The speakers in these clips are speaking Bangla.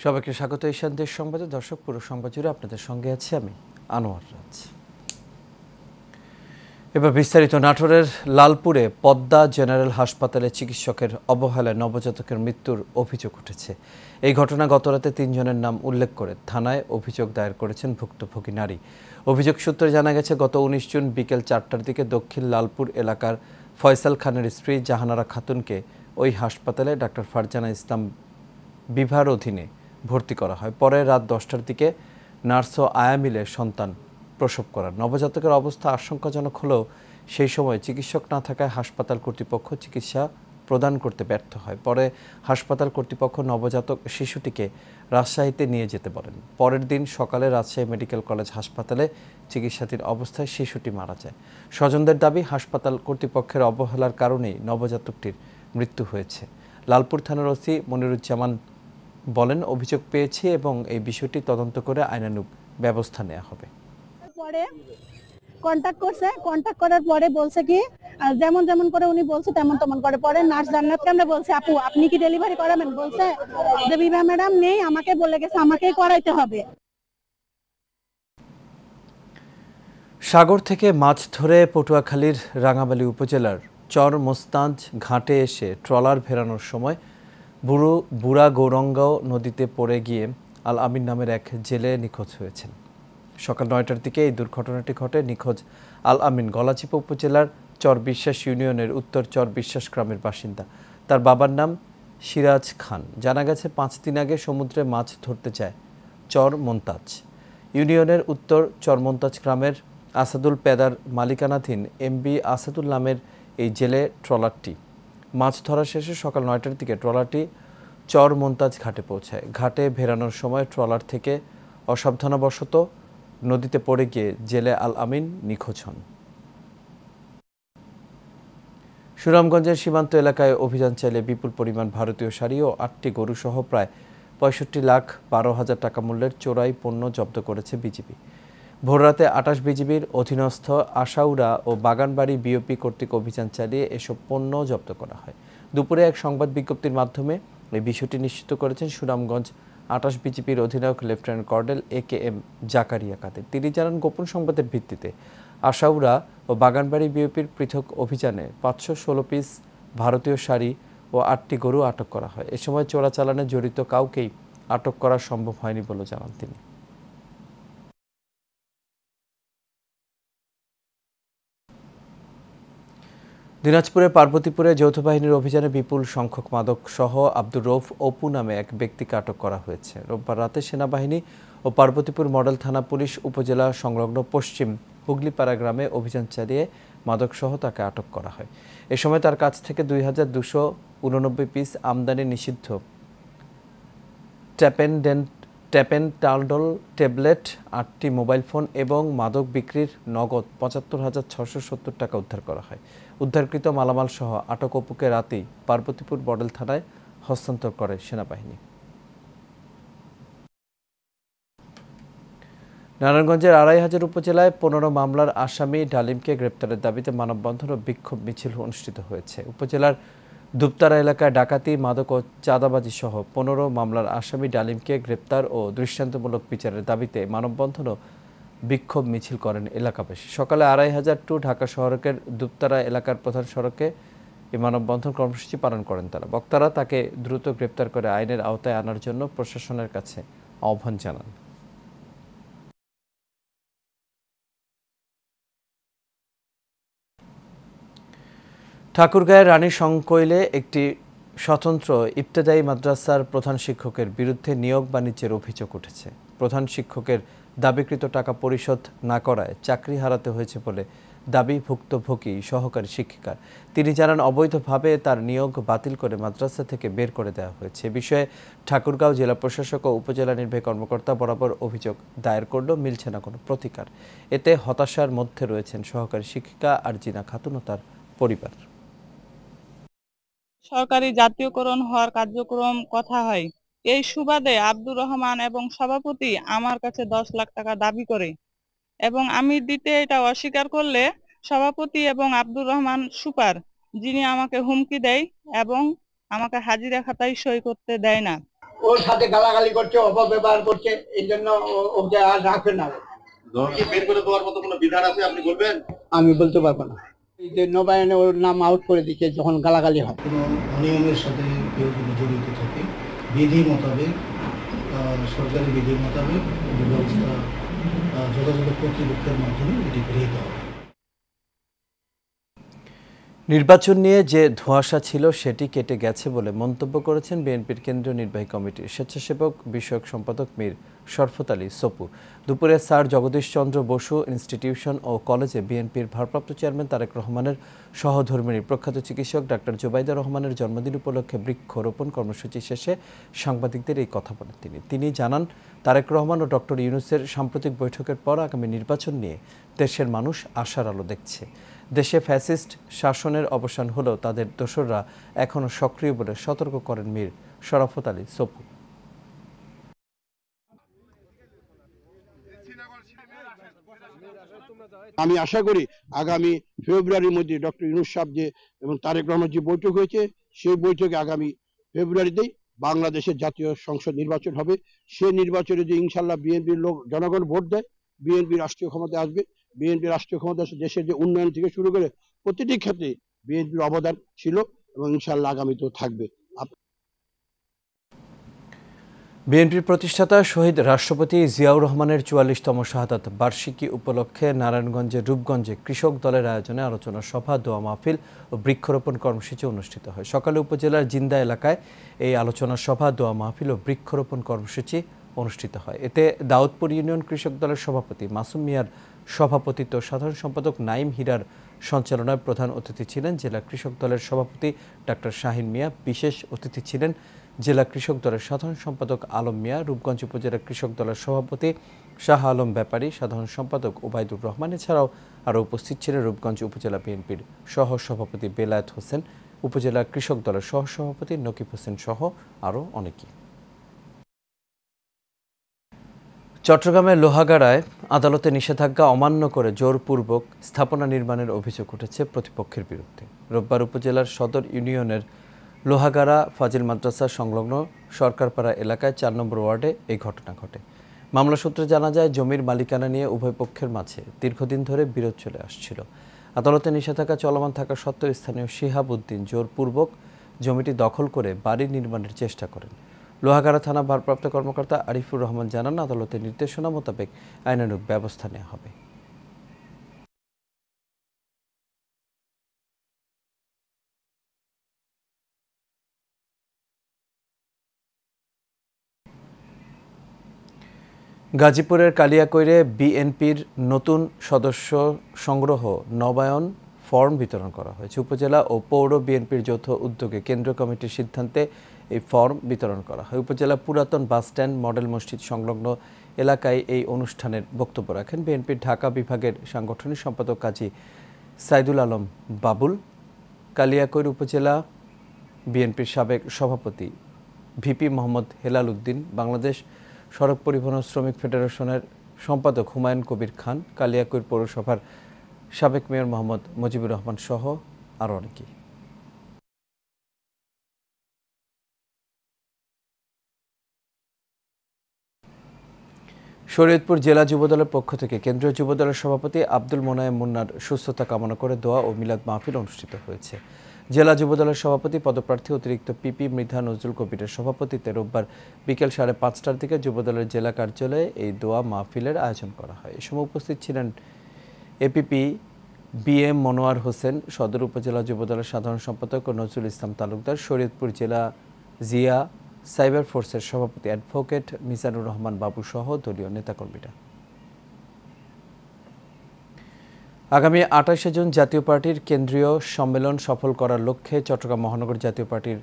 সবাইকে স্বাগত এশিয়ান দেশ সংবাদে। দর্শক, পুরো সংবাদ জুড়ে আপনাদের সঙ্গে আছি আমি আনোয়ার রাজ। এবার বিস্তারিত। নাটোরের লালপুরে পদ্মা জেনারেল হাসপাতালে চিকিৎসকের অবহেলায় নবজাতকের মৃত্যুর অভিযোগ উঠেছে। এই ঘটনা গতরাতে 3 জনের নাম উল্লেখ করে থানায় অভিযোগ দায়ের করেছেন ভুক্তভোগী নারী। অভিযোগ সূত্রে জানা গেছে, গত 19 জুন বিকেল 4টার দিকে দক্ষিণ লালপুর এলাকার ফয়সাল খানের স্ত্রী জাহানারা খাতুনকে ওই হাসপাতালে ডাক্তার ফারজানা ইসলাম বিভার অধীনে ভর্তি করা হয়। পরে রাত 10টার দিকে নার্স ও আয়া মিলে সন্তান প্রসব করান। নবজাতকের অবস্থা আশঙ্কাজনক হলেও সেই সময় চিকিৎসক না থাকায় হাসপাতাল কর্তৃপক্ষ চিকিৎসা প্রদান করতে ব্যর্থ হয়। পরে হাসপাতাল কর্তৃপক্ষ নবজাতক শিশুটিকে রাজশাহীতে নিয়ে যেতে বলেন। পরের দিন সকালে রাজশাহী মেডিকেল কলেজ হাসপাতালে চিকিৎসাধীন অবস্থায় শিশুটি মারা যায়। স্বজনদের দাবি, হাসপাতাল কর্তৃপক্ষের অবহেলার কারণেই নবজাতকটির মৃত্যু হয়েছে। লালপুর থানার ওসি মনিরুজ্জামান বলেন, অভিযোগ পেয়েছি এবং এই বিষয়টি তদন্ত করে আইনানুগ ব্যবস্থা নেওয়া হবে। পরে কন্টাক্ট করার পরে বলছে কি যেমন যেমন করে উনি বলছে তেমন করে। পরে নার্স জান্নাতকে আমরা বলছি, আপু আপনি কি ডেলিভারি করাবেন? বলছে যে বিভা ম্যাডাম নেই, আমাকে বলে গেছে আমাকেই করাইতে হবে। সাগর থেকে মাছ ধরে পটুয়াখালীর রাঙামালী উপজেলার চর মোস্তাঞ্জ ঘাটে এসে ট্রলার ভেড়ানোর সময় বুড়া গৌরঙ্গাও নদীতে পড়ে গিয়ে আল আমিন নামের এক জেলে নিখোঁজ হয়েছেন। সকাল 9টার দিকে এই দুর্ঘটনাটি ঘটে। নিখোঁজ আল আমিন গলাচিপা উপজেলার চর বিশ্বাস ইউনিয়নের উত্তর চর বিশ্বাস গ্রামের বাসিন্দা। তার বাবার নাম সিরাজ খান। জানা গেছে, 5 দিন আগে সমুদ্রে মাছ ধরতে যায় চর মোন্তাজ ইউনিয়নের উত্তর চর মোন্তাজ গ্রামের আসাদুল পেদার মালিকানাধীন এমবি আসাদুল নামের এই জেলে ট্রলারটি মাছ ধরা শেষে সকাল 9টার দিকে ট্রলারটি চর মোন্তাজ ঘাটে পৌঁছায়। ঘাটে ভেড়ানোর সময় ট্রলার থেকে অসাবধানবশত নদীতে পড়ে গিয়ে জেলে আল আমিন নিখোঁজ হন। সুনামগঞ্জের সীমান্ত এলাকায় অভিযান চালিয়ে বিপুল পরিমাণ ভারতীয় শাড়ি ও 8টি গরু সহ প্রায় 65,12,000 টাকা মূল্যের চোরাই পণ্য জব্দ করেছে বিজিবি। ভোররাতে 28 বিজিবির অধীনস্থ আশাউড়া ও বাগানবাড়ি বিওপি কর্তৃক অভিযান চালিয়ে এসব পণ্য জব্দ করা হয়। দুপুরে এক সংবাদ বিজ্ঞপ্তির মাধ্যমে এই বিষয়টি নিশ্চিত করেছেন সুনামগঞ্জ 28 বিজিবির অধিনায়ক লেফটেন্যান্ট কর্নেল AKM জাকারিয়া কাদের। তিনি জানান, গোপন সংবাদের ভিত্তিতে আশাউড়া ও বাগানবাড়ি বিওপির পৃথক অভিযানে 516 পিস ভারতীয় শাড়ি ও 8টি গরু আটক করা হয়। এ সময় চোরাচালানে জড়িত কাউকেই আটক করা সম্ভব হয়নি বলে জানান তিনি। দিনাজপুরের পার্বতীপুরে যৌথ বাহিনীর অভিযানে বিপুল সংখ্যক মাদক সহ আব্দুর রৌফ অপু নামে এক ব্যক্তিকে আটক করা হয়েছে। রোববার রাতে সেনাবাহিনী ও পার্বতীপুর মডেল থানা পুলিশ উপজেলা সংলগ্ন পশ্চিম হুগলিপাড়া গ্রামে অভিযান চালিয়ে মাদক সহ তাকে আটক করা হয়। এ সময় তার কাছ থেকে 2,289 পিস আমদানি নিষিদ্ধ ট্যাপেনটালডল ট্যাবলেট, 8টি মোবাইল ফোন এবং মাদক বিক্রির নগদ 75,670 টাকা উদ্ধার করা হয়। উদ্ধারকৃত মালামাল সহ আটক অপুকে রাতেই পার্বতীপুর মডেল থানায় হস্তান্তর করে সেনাবাহিনী। নারায়ণগঞ্জের 2,500 উপজেলায় 15 মামলার আসামি ডালিমকে গ্রেপ্তারের দাবিতে মানববন্ধন ও বিক্ষোভ মিছিল অনুষ্ঠিত হয়েছে। উপজেলার দুপতারা এলাকায় ডাকাতি, মাদক ও চাঁদাবাজি সহ 15 মামলার আসামি ডালিমকে গ্রেপ্তার ও দৃষ্টান্তমূলক বিচারের দাবিতে মানববন্ধন ও বিক্ষোভ মিছিল করেন এলাকাবাসী। সকালে 2,500 টু ঢাকা শহরের দুপতারা এলাকার প্রধান সড়কে এই মানববন্ধন কর্মসূচি পালন করেন তারা। বক্তারা তাকে দ্রুত গ্রেপ্তার করে আইনের আওতায় আনার জন্য প্রশাসনের কাছে আহ্বান জানান। ঠাকুরগাঁয়ের রানী সংকৈলে একটি স্বতন্ত্র ইবতেদায়ী মাদ্রাসার প্রধান শিক্ষকের বিরুদ্ধে নিয়োগ বাণিজ্যের অভিযোগ উঠেছে। প্রধান শিক্ষকের দাবিকৃত টাকা পরিশোধ না করায় চাকরি হারাতে হয়েছে বলে দাবি ভুক্তভোগী সহকারী শিক্ষিকার। তিনি জানান, অবৈধভাবে তার নিয়োগ বাতিল করে মাদ্রাসা থেকে বের করে দেওয়া হয়েছে। এ বিষয়ে ঠাকুরগাঁও জেলা প্রশাসক ও উপজেলা নির্বাহী কর্মকর্তা বরাবর অভিযোগ দায়ের করলেও মিলছে না কোনো প্রতিকার। এতে হতাশার মধ্যে রয়েছেন সহকারী শিক্ষিকা আরজিনা খাতুন ও তার পরিবার। সরকারি জাতীয়করণ হওয়ার কার্যক্রম কথা হয়, এই সুবাদে আব্দুর রহমান এবং সভাপতি আমার কাছে 10 লাখ টাকা দাবি করে এবং আমি দিতে এটা অস্বীকার করলে সভাপতি এবং আব্দুর রহমান সুপার, যিনি আমাকে হুমকি দেয় এবং আমাকে হাজিরা খাতায় সই করতে দেয় না। ওর সাথে গালাগালি করছে, অপব্যবহার করছে, এই জন্য ওকে আর রাখবে না। বের করে দেওয়ার মতো কোনো বিধান আছে আপনি বলবেন? আমি বলতে পারবো না। এই যে নবায়নে ওর নাম আউট করে দিচ্ছে যখন গালাগালি হয়। কোনো অনিয়মের সাথে কেউ যদি জড়িত থাকে বিধি মোতাবেক, সরকারি বিধি মোতাবেক ব্যবস্থা যথাযথ কর্তৃপক্ষের মাধ্যমে এটি গৃহীত হবে। নির্বাচন নিয়ে যে ধোঁয়াশা ছিল সেটি কেটে গেছে বলে মন্তব্য করেছেন বিএনপির কেন্দ্রীয় নির্বাহী কমিটির স্বেচ্ছাসেবক বিষয়ক সম্পাদক মীর শরফত আলী সপু। দুপুরে স্যার জগদীশ চন্দ্র বসু ইনস্টিটিউশন ও কলেজে বিএনপির ভারপ্রাপ্ত চেয়ারম্যান তারেক রহমানের সহধর্মিণী প্রখ্যাত চিকিৎসক ডাক্তার জুবাইদা রহমানের জন্মদিন উপলক্ষে বৃক্ষরোপণ কর্মসূচি শেষে সাংবাদিকদের এই কথা বলেন তিনি জানান, তারেক রহমান ও ডক্টর ইউনূসের সাম্প্রতিক বৈঠকের পর আগামী নির্বাচন নিয়ে দেশের মানুষ আশার আলো দেখছে। দেশে ফ্যাসিস্ট শাসনের অবসান হলেও তাদের দোসররা এখনও সক্রিয় বলে সতর্ক করেন মীর শরফত আলী সপু। আমি আশা করি আগামী ফেব্রুয়ারির মধ্যে ডক্টর ইউনূস সাহেব যে এবং তারেক রহমান যে বৈঠক হয়েছে সেই বৈঠকে আগামী ফেব্রুয়ারিতেই বাংলাদেশের জাতীয় সংসদ নির্বাচন হবে। সেই নির্বাচনে যে ইনশাল্লাহ বিএনপির লোক জনগণ ভোট দেয়, বিএনপি রাষ্ট্রীয় ক্ষমতায় আসবে। বিএনপি রাষ্ট্রীয় ক্ষমতা দেশের যে উন্নয়ন থেকে শুরু করে প্রতিটি ক্ষেত্রে বিএনপির অবদান ছিল এবং ইনশাল্লাহ আগামীতেও থাকবে। বিএনপির প্রতিষ্ঠাতা শহীদ রাষ্ট্রপতি জিয়াউর রহমানের ৪৪তম শাহাদাত বার্ষিকী উপলক্ষে নারায়ণগঞ্জের রূপগঞ্জে কৃষক দলের আয়োজনে আলোচনা সভা, দোয়া মাহফিল ও বৃক্ষরোপণ কর্মসূচি অনুষ্ঠিত হয়। সকালে উপজেলার জিন্দা এলাকায় এই আলোচনা সভা, দোয়া মাহফিল ও বৃক্ষরোপণ কর্মসূচি অনুষ্ঠিত হয়। এতে দাউদপুর ইউনিয়ন কৃষক দলের সভাপতি মাসুম মিয়ার সভাপতিত্ব, সাধারণ সম্পাদক নাইম হীরার সঞ্চালনায় প্রধান অতিথি ছিলেন জেলা কৃষক দলের সভাপতি ডাক্তার শাহিন মিয়া। বিশেষ অতিথি ছিলেন জেলা কৃষক দলের সাধারণ সম্পাদক আলম মিয়া, রূপগঞ্জ উপজেলা কৃষক দলের সভাপতি শাহ আলম ব্যাপারী, সাধারণ সম্পাদক ওবায়দুর রহমান। এছাড়াও আরও উপস্থিত ছিলেন রূপগঞ্জ উপজেলা বিএনপির সহ সভাপতি বেলায়েত হোসেন, উপজেলা কৃষক দলের সহ সভাপতি নকিব হোসেন সহ আরও অনেকেই। চট্টগ্রামের লোহাগাড়ায় আদালতে নিষেধাজ্ঞা অমান্য করে জোরপূর্বক স্থাপনা নির্মাণের অভিযোগ উঠেছে প্রতিপক্ষের বিরুদ্ধে। রোববার উপজেলার সদর ইউনিয়নের লোহাগাড়া ফাজিল মাদ্রাসা সংলগ্ন সরকারপাড়া এলাকায় ৪ নম্বর ওয়ার্ডে এই ঘটনা ঘটে। মামলা সূত্রে জানা যায়, জমির মালিকানা নিয়ে উভয় পক্ষের মাঝে দীর্ঘদিন ধরে বিরোধ চলে আসছিল। আদালতে নিষেধাজ্ঞা চলমান থাকা সত্ত্বেও স্থানীয় শিহাব উদ্দিন জোরপূর্বক জমিটি দখল করে বাড়ি নির্মাণের চেষ্টা করেন। লোহাগাড়া থানা ভারপ্রাপ্ত কর্মকর্তা আরিফুর রহমান জানান, আদালতের নির্দেশনা মোতাবেক আইনানুগ ব্যবস্থা নেওয়া হবে। গাজীপুরের কালিয়াকৈরে বিএনপির নতুন সদস্য সংগ্রহ নবায়ন ফর্ম বিতরণ করা হয়েছে। উপজেলা ও পৌর বিএনপির যৌথ উদ্যোগে কেন্দ্রীয় কমিটির সিদ্ধান্তে এই ফর্ম বিতরণ করা হয়। উপজেলা পুরাতন বাসস্ট্যান্ড মডেল মসজিদ সংলগ্ন এলাকায় এই অনুষ্ঠানের বক্তব্য রাখেন বিএনপির ঢাকা বিভাগের সাংগঠনিক সম্পাদক কাজী সাইদুল আলম বাবুল, কালিয়াকৈর উপজেলা বিএনপির সাবেক সভাপতি ভিপি মোহাম্মদ হেলাল উদ্দিন, বাংলাদেশ সড়ক পরিবহন ও শ্রমিক ফেডারেশনের সম্পাদক হুমায়ুন কবির খান, কালিয়াকৈর পৌরসভার সাবেক মেয়র মোহাম্মদ মুজিবুর রহমান সহ আরও অনেকেই। শরীয়তপুর জেলা যুবদলের পক্ষ থেকে কেন্দ্রীয় যুবদলের সভাপতি আব্দুল মোনায়েম মুন্নার সুস্থতা কামনা করে দোয়া ও মিলাদ মাহফিল অনুষ্ঠিত হয়েছে। জেলা যুবদলের সভাপতি পদপ্রার্থী অতিরিক্ত পিপি মৃধা নজরুল কবিরের সভাপতিত্বে রোববার বিকেল 5:30টার দিকে যুবদলের জেলা কার্যালয়ে এই দোয়া মাহফিলের আয়োজন করা হয়। এ সময় উপস্থিত ছিলেন এপিপি বিএম মনোয়ার হোসেন, সদর উপজেলা যুবদলের সাধারণ সম্পাদক ও নজরুল ইসলাম তালুকদার, শরীয়তপুর জেলা জিয়া সাইবার ফোর্সের সভাপতি অ্যাডভোকেট মিজানুর রহমান বাবু সহ দলীয় নেতাকর্মীরা। আগামী 28শে জুন জাতীয় পার্টির কেন্দ্রীয় সম্মেলন সফল করার লক্ষ্যে চট্টগ্রাম মহানগর জাতীয় পার্টির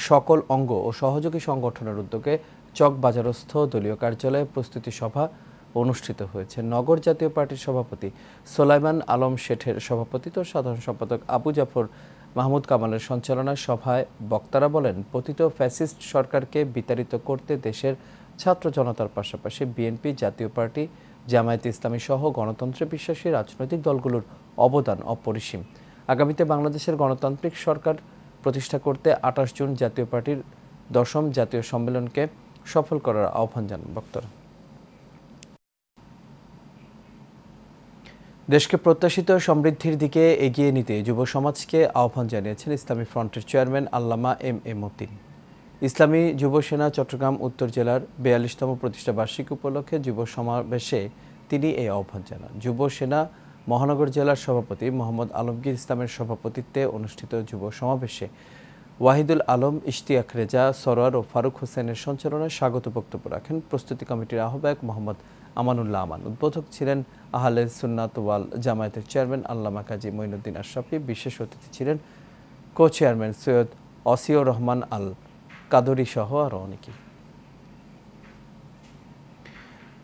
সকল অঙ্গ ও সহযোগী সংগঠনের উদ্যোগে চকবাজারস্থ দলীয় কার্যালয়ে প্রস্তুতি সভা অনুষ্ঠিত হয়েছে। নগর জাতীয় পার্টির সভাপতি সোলাইমান আলম শেঠের সভাপতিত্বে সাধারণ সম্পাদক আবু জাফর মাহমুদ কামালের সঞ্চালনায় সভায় বক্তারা বলেন, পতিত ফ্যাসিস্ট সরকারকে বিতাড়িত করতে দেশের ছাত্র জনতার পাশাপাশি বিএনপি, জাতীয় পার্টি, জামায়াতে ইসলামী সহ গণতন্ত্রে বিশ্বাসী রাজনৈতিক দলগুলোর অবদান অপরিসীম। আগামীতে বাংলাদেশের গণতান্ত্রিক সরকার প্রতিষ্ঠা করতে 28 জুন জাতীয় পার্টির 10ম জাতীয় সম্মেলনকে সফল করার আহ্বান জানান বক্তারা। দেশকে প্রত্যাশিত সমৃদ্ধির দিকে এগিয়ে নিতে যুব সমাজকে আহ্বান জানিয়েছেন ইসলামী ফ্রন্টের চেয়ারম্যান আল্লামা এম মতিন। ইসলামী যুব সেনা চট্টগ্রাম উত্তর জেলার ৪২তম প্রতিষ্ঠা বার্ষিকী উপলক্ষে যুব সমাবেশে তিনি এই আহ্বান জানান। যুব সেনা মহানগর জেলার সভাপতি মোহাম্মদ আলমগীর ইসলামের সভাপতিত্বে অনুষ্ঠিত যুব সমাবেশে ওয়াহিদুল আলম, ইশতিয়াক রেজা, সরোয়ার ও ফারুক হোসেনের সঞ্চালনায় স্বাগত বক্তব্য রাখেন প্রস্তুতি কমিটির আহ্বায়ক মোহাম্মদ আমানুল্লাহ আমান। উদ্বোধক ছিলেন আহলে সুন্নাত ওয়াল জামায়াতের চেয়ারম্যান আল্লামা কাজী মঈনুদ্দিন আশরাফি। বিশেষ অতিথি ছিলেন কো চেয়ারম্যান সৈয়দ অসিউর রহমান আল কাদরি সহ আরও অনেকে।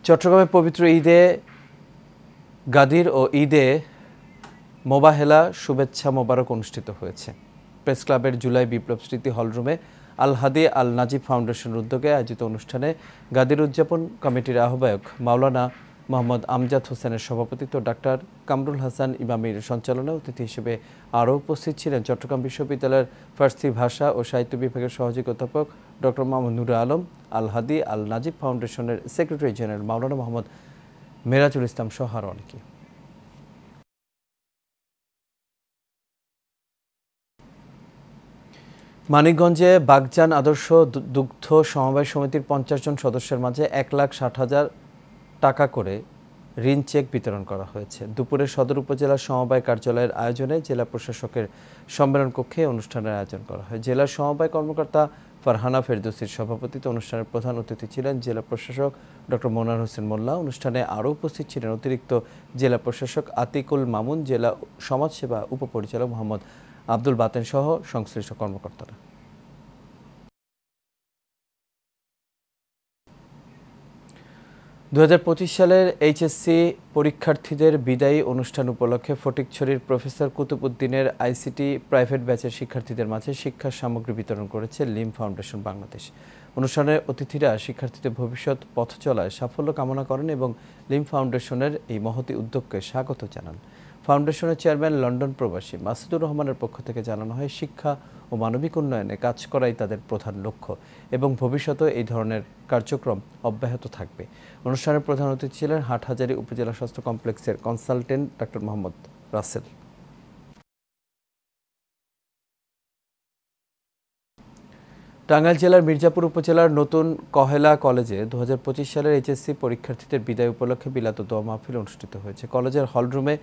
চট্টগ্রামে পবিত্র ঈদে গাদির ও ঈদে মোবাহেলা শুভেচ্ছা মোবারক অনুষ্ঠিত হয়েছে। প্রেস ক্লাবের জুলাই বিপ্লব স্মৃতি হলরুমে আল হাদি আল নাজিব ফাউন্ডেশনের উদ্যোগে আয়োজিত অনুষ্ঠানে গাদির উদযাপন কমিটির আহ্বায়ক মাওলানা মোহাম্মদ আমজাদ হোসেনের সভাপতিত্ব ডাক্তার কামরুল হাসান ইমামির সঞ্চালনায় অতিথি হিসেবে আরও উপস্থিত ছিলেন চট্টগ্রাম বিশ্ববিদ্যালয়ের ফার্সি ভাষা ও সাহিত্য বিভাগের সহযোগী অধ্যাপক ডক্টর মোহাম্মদ নুর আলম, আল হাদি আল নাজিব ফাউন্ডেশনের সেক্রেটারি জেনারেল মাওলানা মোহাম্মদ মেরাজুল ইসলাম সহ আরও অনেকে। মানিকগঞ্জে বাগজান আদর্শ দুগ্ধ সমবায় সমিতির ৫০ জন সদস্যের মাঝে ১,৬০,০০০ টাকা করে ঋণ চেক বিতরণ করা হয়েছে। দুপুরে সদর উপজেলা সমবায় কার্যালয়ের আয়োজনে জেলা প্রশাসকের সম্মেলন কক্ষে অনুষ্ঠানের আয়োজন করা হয়। জেলা সমবায় কর্মকর্তা ফারহানা ফেরদৌসির সভাপতিত্বে অনুষ্ঠানের প্রধান অতিথি ছিলেন জেলা প্রশাসক ডক্টর মনোয়ার হোসেন মোল্লা। অনুষ্ঠানে আরও উপস্থিত ছিলেন অতিরিক্ত জেলা প্রশাসক আতিকুল মামুন, জেলা সমাজসেবা উপপরিচালক মোহাম্মদ আব্দুল বাতেন সহ সংশ্লিষ্ট কর্মকর্তারা। সালের এইচএসসি পরীক্ষার্থীদের বিদায়ী অনুষ্ঠান উপলক্ষে ফটিকছড়ির প্রফেসর কুতুবউদ্দিনের আইসিটি প্রাইভেট ব্যাচের শিক্ষার্থীদের মাঝে শিক্ষা সামগ্রী বিতরণ করেছে লিম ফাউন্ডেশন বাংলাদেশ। অনুষ্ঠানে অতিথিরা শিক্ষার্থীদের ভবিষ্যৎ পথ চলায় সাফল্য কামনা করেন এবং লিম ফাউন্ডেশনের এই মহতী উদ্যোগকে স্বাগত জানান। ফাউন্ডেশনের চেয়ারম্যান লন্ডন প্রবাসী মাসুদুর রহমানের পক্ষ থেকে জানানো হয়, শিক্ষা ও মানবিক উন্নয়নে কাজ করাই তাদের প্রধান লক্ষ্য এবং ভবিষ্যতে এই ধরনের কার্যক্রম অব্যাহত থাকবে। অনুষ্ঠানের প্রধান অতিথি ছিলেন হাটহাজারী উপজেলা স্বাস্থ্য কমপ্লেক্সের কনসালটেন্ট ডাক্তার মোহাম্মদ রাসেল। টাঙ্গাইল জেলার মির্জাপুর উপজেলার নতুন কহেলা কলেজে ২০২৫ সালের এইচএসসি পরীক্ষার্থীদের বিদায় উপলক্ষে মিলাদ ও দোয়া মাহফিল অনুষ্ঠিত হয়েছে। কলেজের হলরুমে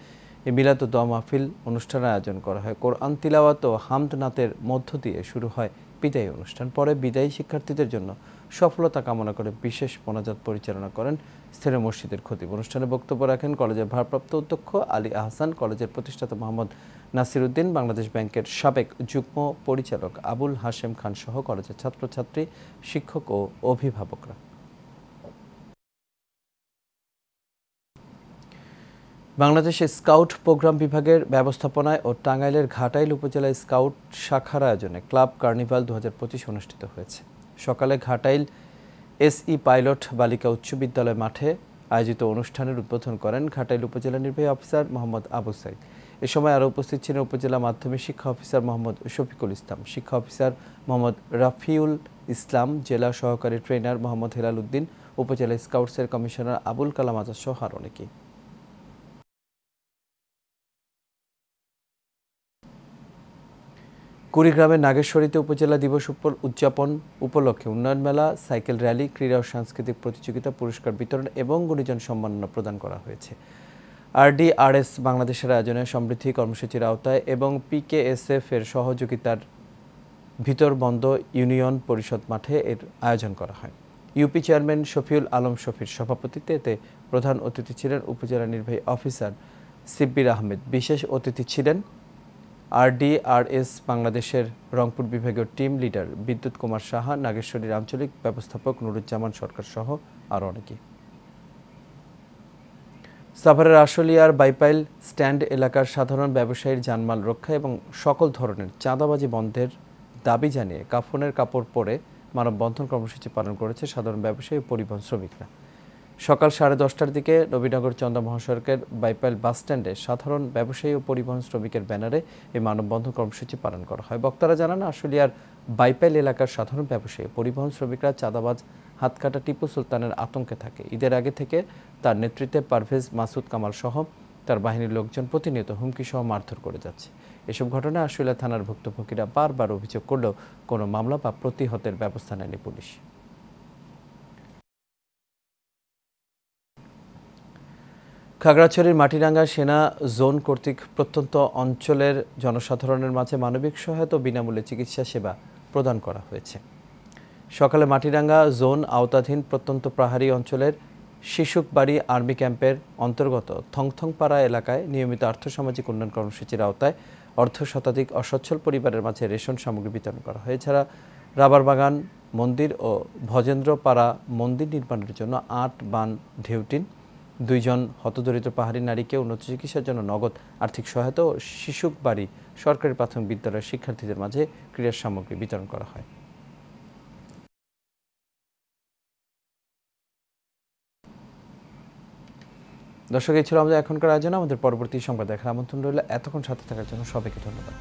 এই মিলাদ ও দোয়া মাহফিল অনুষ্ঠানের আয়োজন করা হয়। কোরআন তিলাওয়াত ও হামদ নাতের মধ্য দিয়ে শুরু হয় বিদায়ী অনুষ্ঠান। পরে বিদায়ী শিক্ষার্থীদের জন্য সফলতা কামনা করে বিশেষ মোনাজাত পরিচালনা করেন স্থানীয় মসজিদের খতিব। অনুষ্ঠানে বক্তব্য রাখেন কলেজের ভারপ্রাপ্ত অধ্যক্ষ আলী আহসান, কলেজের প্রতিষ্ঠাতা মোহাম্মদ নাসির উদ্দিন, বাংলাদেশ ব্যাংকের সাবেক যুগ্ম পরিচালক আবুল হাশেম খান সহ কলেজের ছাত্রছাত্রী, শিক্ষক ও অভিভাবকরা। বাংলাদেশ স্কাউট প্রোগ্রাম বিভাগের ব্যবস্থাপনায় ও টাঙ্গাইলের ঘাটাইল উপজেলা স্কাউট শাখার আয়োজনে ক্লাব কার্নিভাল ২০২৫ অনুষ্ঠিত হয়েছে। সকালে ঘাটাইল এসই পাইলট বালিকা উচ্চ বিদ্যালয় মাঠে আয়োজিত অনুষ্ঠানের উদ্বোধন করেন ঘাটাইল উপজেলা নির্বাহী অফিসার মোহাম্মদ আবু সাইদ। এ সময় আরও উপস্থিত ছিলেন উপজেলা মাধ্যমিক শিক্ষা অফিসার মোহাম্মদ শফিকুল ইসলাম, শিক্ষা অফিসার মোহাম্মদ রাফিউল ইসলাম, জেলা সহকারী ট্রেনার মোহাম্মদ হেলাল উদ্দিন, উপজেলা স্কাউটসের কমিশনার আবুল কালাম আজাদ সহ আরও অনেকে। কুড়িগ্রামের নাগেশ্বরীতে উপজেলা দিবস উদযাপন উপলক্ষে উন্নয়ন মেলা, সাইকেল র্যালি, ক্রীড়া ও সাংস্কৃতিক প্রতিযোগিতা, পুরস্কার বিতরণ এবং গুণীজন সম্মাননা প্রদান করা হয়েছে। RDRS বাংলাদেশের আয়োজনে সমৃদ্ধি কর্মসূচির আওতায় এবং PKSF এর সহযোগিতার ভিতরবন্দ ইউনিয়ন পরিষদ মাঠে এর আয়োজন করা হয়। ইউপি চেয়ারম্যান শফিউল আলম শফির সভাপতিত্বে এতে প্রধান অতিথি ছিলেন উপজেলা নির্বাহী অফিসার সিব্বির আহমেদ। বিশেষ অতিথি ছিলেন RDRS বাংলাদেশের রংপুর বিভাগীয় টিম লিডার বিদ্যুৎ কুমার সাহা, নাগেশ্বরীর আঞ্চলিক ব্যবস্থাপক নুরুজ্জামান সরকার সহ আরও অনেকে। সাভারের আশুলিয়ার বাইপাইল স্ট্যান্ড এলাকার সাধারণ ব্যবসায়ীর জানমাল রক্ষা এবং সকল ধরনের চাঁদাবাজি বন্ধের দাবি জানিয়ে কাফনের কাপড় পরে মানববন্ধন কর্মসূচি পালন করেছে সাধারণ ব্যবসায়ী ও পরিবহন শ্রমিকরা। সকাল 10:30টার দিকে নবীনগর চন্দা মহাসড়কের বাইপাইল বাসস্ট্যান্ডে সাধারণ ব্যবসায়ী ও পরিবহন শ্রমিকের ব্যানারে এই মানববন্ধন কর্মসূচি পালন করা হয়। বক্তারা জানান, আশুলিয়ার বাইপাইল এলাকার সাধারণ ব্যবসায়ী পরিবহন শ্রমিকরা চাঁদাবাজ হাতকাটা টিপু সুলতানের আতঙ্কে থাকে। ঈদের আগে থেকে তার নেতৃত্বে পারভেজ মাসুদ কামাল সহ তার বাহিনীর লোকজন প্রতিনিয়ত হুমকি সহ মারধর করে যাচ্ছে। এসব ঘটনায় আশুলিয়া থানার ভুক্তভোগীরা বারবার অভিযোগ করলেও কোনো মামলা বা প্রতিহতের ব্যবস্থা নেয়নি পুলিশ। খাগড়াছড়ির মাটিরাঙ্গা সেনা জোন কর্তৃক প্রত্যন্ত অঞ্চলের জনসাধারণের মাঝে মানবিক সহায়তা ও বিনামূল্যে চিকিৎসা সেবা প্রদান করা হয়েছে। সকালে মাটিরাঙ্গা জোন আওতাধীন প্রত্যন্ত পাহাড়ি অঞ্চলের শিশুকবাড়ি আর্মি ক্যাম্পের অন্তর্গত থংথংপাড়া এলাকায় নিয়মিত আর্থসামাজিক উন্নয়ন কর্মসূচির আওতায় অর্ধশতাধিক অসচ্ছল পরিবারের মাঝে রেশন সামগ্রী বিতরণ করা হয়। এছাড়া রাবার বাগান মন্দির ও ভজেন্দ্রপাড়া মন্দির নির্মাণের জন্য 8 বান ঢেউটিন, 2 জন হতদরিদ্র পাহাড়ি নারীকে উন্নত চিকিৎসার জন্য নগদ আর্থিক সহায়তা ও শিশুকবাড়ি সরকারি প্রাথমিক বিদ্যালয়ের শিক্ষার্থীদের মাঝে ক্রীড়া সামগ্রী বিতরণ করা হয়। দর্শক, এই ছিল আমাদের এখনকার আয়োজন। আমাদের পরবর্তী সংবাদ দেখার আমন্ত্রণ রইল। এতক্ষণ সাথে থাকার জন্য সবাইকে ধন্যবাদ।